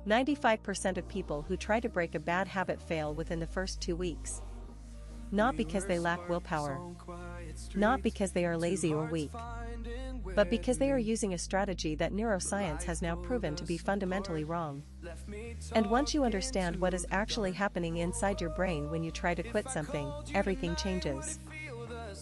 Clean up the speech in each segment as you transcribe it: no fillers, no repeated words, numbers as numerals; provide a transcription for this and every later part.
95% of people who try to break a bad habit fail within the first 2 weeks. Not because they lack willpower. Not because they are lazy or weak. But because they are using a strategy that neuroscience has now proven to be fundamentally wrong. And once you understand what is actually happening inside your brain when you try to quit something, everything changes.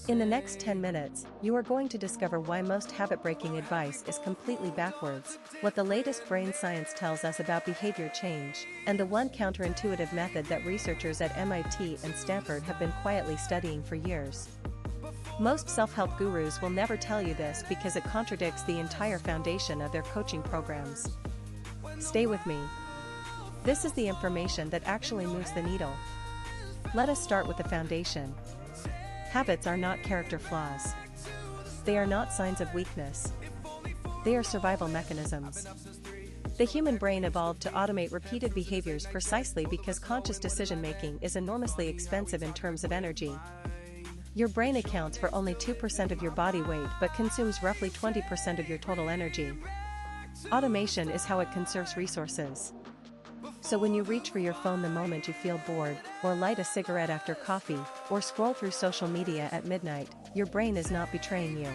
In the next 10 minutes, you are going to discover why most habit-breaking advice is completely backwards, what the latest brain science tells us about behavior change, and the one counterintuitive method that researchers at MIT and Stanford have been quietly studying for years. Most self-help gurus will never tell you this because it contradicts the entire foundation of their coaching programs. Stay with me. This is the information that actually moves the needle. Let us start with the foundation. Habits are not character flaws. They are not signs of weakness. They are survival mechanisms. The human brain evolved to automate repeated behaviors precisely because conscious decision-making is enormously expensive in terms of energy. Your brain accounts for only 2% of your body weight but consumes roughly 20% of your total energy. Automation is how it conserves resources. So when you reach for your phone the moment you feel bored, or light a cigarette after coffee, or scroll through social media at midnight, your brain is not betraying you.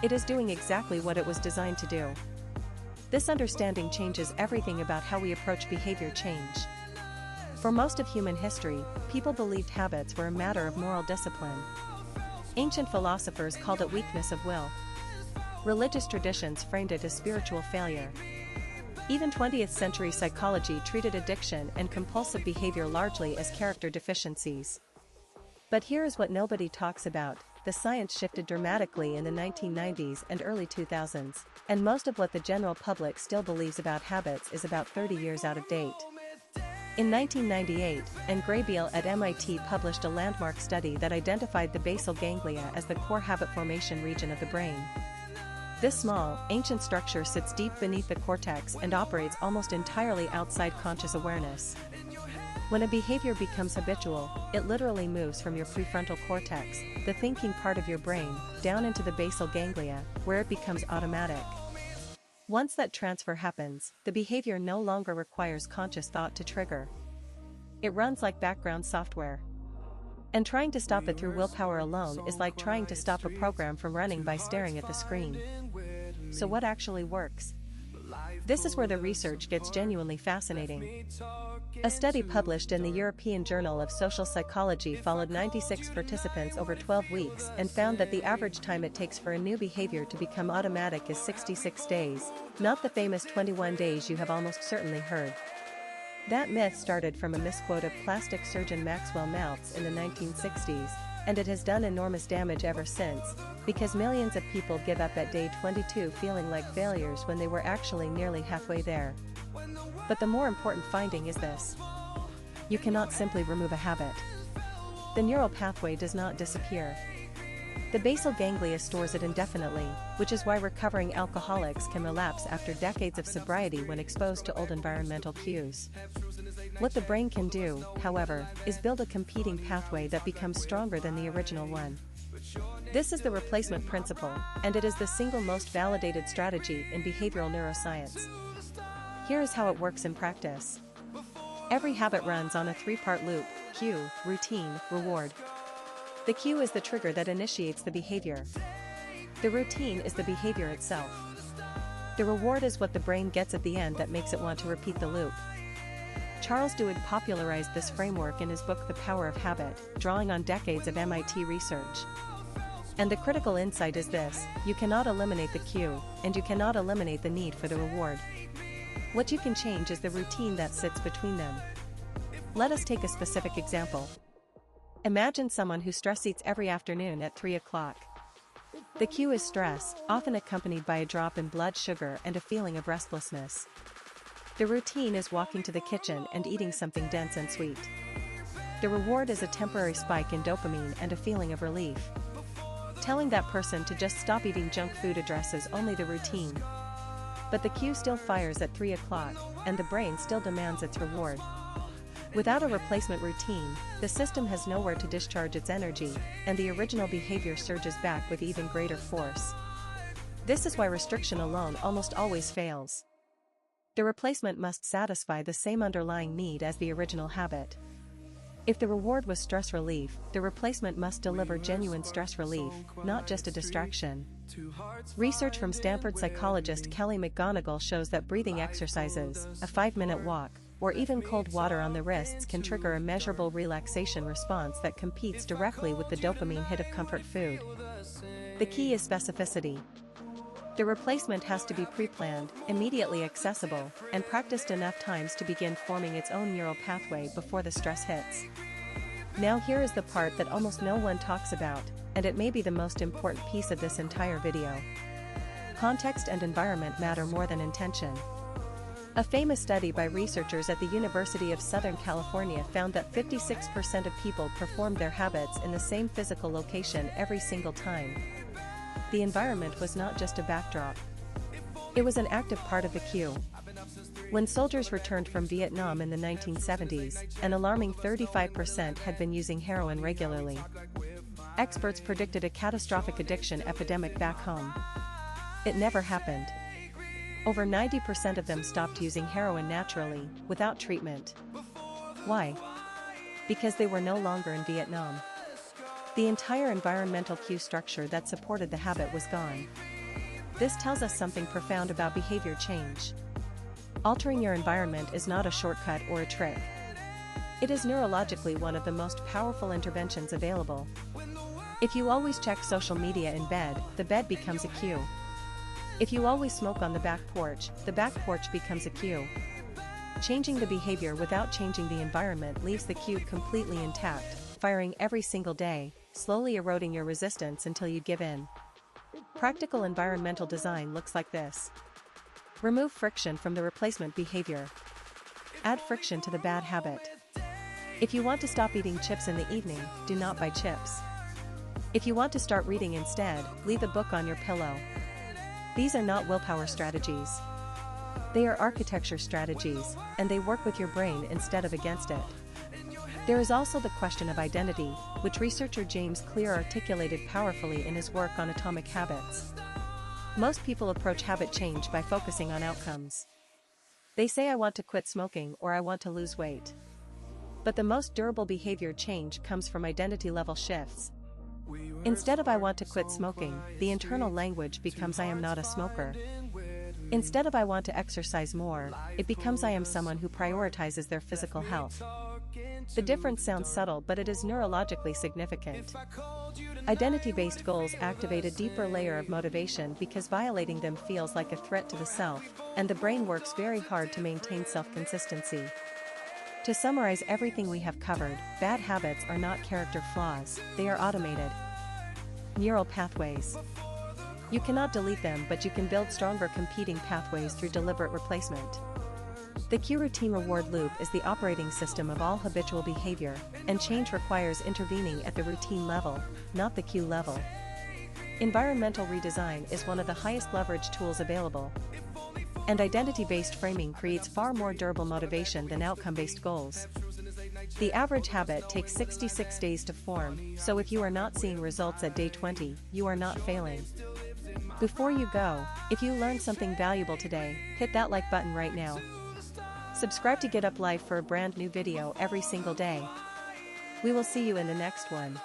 It is doing exactly what it was designed to do. This understanding changes everything about how we approach behavior change. For most of human history, people believed habits were a matter of moral discipline. Ancient philosophers called it weakness of will. Religious traditions framed it as spiritual failure. Even 20th century psychology treated addiction and compulsive behavior largely as character deficiencies. But here is what nobody talks about: the science shifted dramatically in the 1990s and early 2000s, and most of what the general public still believes about habits is about 30 years out of date. In 1998, Anne Graybiel at MIT published a landmark study that identified the basal ganglia as the core habit formation region of the brain. This small, ancient structure sits deep beneath the cortex and operates almost entirely outside conscious awareness. When a behavior becomes habitual, it literally moves from your prefrontal cortex, the thinking part of your brain, down into the basal ganglia, where it becomes automatic. Once that transfer happens, the behavior no longer requires conscious thought to trigger. It runs like background software. And trying to stop it through willpower alone is like trying to stop a program from running by staring at the screen. So what actually works? This is where the research gets genuinely fascinating. A study published in the European Journal of Social Psychology followed 96 participants over 12 weeks and found that the average time it takes for a new behavior to become automatic is 66 days, not the famous 21 days you have almost certainly heard. That myth started from a misquote of plastic surgeon Maxwell Maltz in the 1960s, and it has done enormous damage ever since, because millions of people give up at day 22 feeling like failures when they were actually nearly halfway there. But the more important finding is this: you cannot simply remove a habit. The neural pathway does not disappear. The basal ganglia stores it indefinitely, which is why recovering alcoholics can relapse after decades of sobriety when exposed to old environmental cues. What the brain can do, however, is build a competing pathway that becomes stronger than the original one. This is the replacement principle, and it is the single most validated strategy in behavioral neuroscience. Here is how it works in practice. Every habit runs on a three-part loop: cue, routine, reward. The cue is the trigger that initiates the behavior. The routine is the behavior itself. The reward is what the brain gets at the end that makes it want to repeat the loop. Charles Duhigg popularized this framework in his book The Power of Habit, drawing on decades of MIT research. And the critical insight is this: you cannot eliminate the cue, and you cannot eliminate the need for the reward. What you can change is the routine that sits between them. Let us take a specific example. Imagine someone who stress eats every afternoon at 3 o'clock. The cue is stress, often accompanied by a drop in blood sugar and a feeling of restlessness. The routine is walking to the kitchen and eating something dense and sweet. The reward is a temporary spike in dopamine and a feeling of relief. Telling that person to just stop eating junk food addresses only the routine. But the cue still fires at 3 o'clock, and the brain still demands its reward. Without a replacement routine, the system has nowhere to discharge its energy, and the original behavior surges back with even greater force. This is why restriction alone almost always fails. The replacement must satisfy the same underlying need as the original habit. If the reward was stress relief, the replacement must deliver genuine stress relief, not just a distraction. Research from Stanford psychologist Kelly McGonigal shows that breathing exercises, a 5-minute walk, or even cold water on the wrists can trigger a measurable relaxation response that competes directly with the dopamine hit of comfort food. The key is specificity. The replacement has to be pre-planned, immediately accessible, and practiced enough times to begin forming its own neural pathway before the stress hits. Now here is the part that almost no one talks about, and it may be the most important piece of this entire video. Context and environment matter more than intention. A famous study by researchers at the University of Southern California found that 56% of people performed their habits in the same physical location every single time. The environment was not just a backdrop. It was an active part of the cue. When soldiers returned from Vietnam in the 1970s, an alarming 35% had been using heroin regularly. Experts predicted a catastrophic addiction epidemic back home. It never happened. Over 90% of them stopped using heroin naturally, without treatment. Why? Because they were no longer in Vietnam. The entire environmental cue structure that supported the habit was gone. This tells us something profound about behavior change. Altering your environment is not a shortcut or a trick. It is neurologically one of the most powerful interventions available. If you always check social media in bed, the bed becomes a cue. If you always smoke on the back porch becomes a cue. Changing the behavior without changing the environment leaves the cue completely intact, firing every single day, slowly eroding your resistance until you give in. Practical environmental design looks like this. Remove friction from the replacement behavior. Add friction to the bad habit. If you want to stop eating chips in the evening, do not buy chips. If you want to start reading instead, leave a book on your pillow. These are not willpower strategies. They are architecture strategies, and they work with your brain instead of against it. There is also the question of identity, which researcher James Clear articulated powerfully in his work on Atomic Habits. Most people approach habit change by focusing on outcomes. They say I want to quit smoking or I want to lose weight. But the most durable behavior change comes from identity level shifts. Instead of I want to quit smoking, the internal language becomes I am not a smoker. Instead of I want to exercise more, it becomes I am someone who prioritizes their physical health. The difference sounds subtle, but it is neurologically significant. Identity-based goals activate a deeper layer of motivation because violating them feels like a threat to the self, and the brain works very hard to maintain self-consistency. To summarize everything we have covered, bad habits are not character flaws, they are automated neural pathways. You cannot delete them, but you can build stronger competing pathways through deliberate replacement. The cue routine reward loop is the operating system of all habitual behavior, and change requires intervening at the routine level, not the cue level. Environmental redesign is one of the highest leverage tools available. And identity-based framing creates far more durable motivation than outcome-based goals. The average habit takes 66 days to form, so if you are not seeing results at day 20, you are not failing. Before you go, if you learned something valuable today, hit that like button right now. Subscribe to Get Up Life for a brand new video every single day. We will see you in the next one.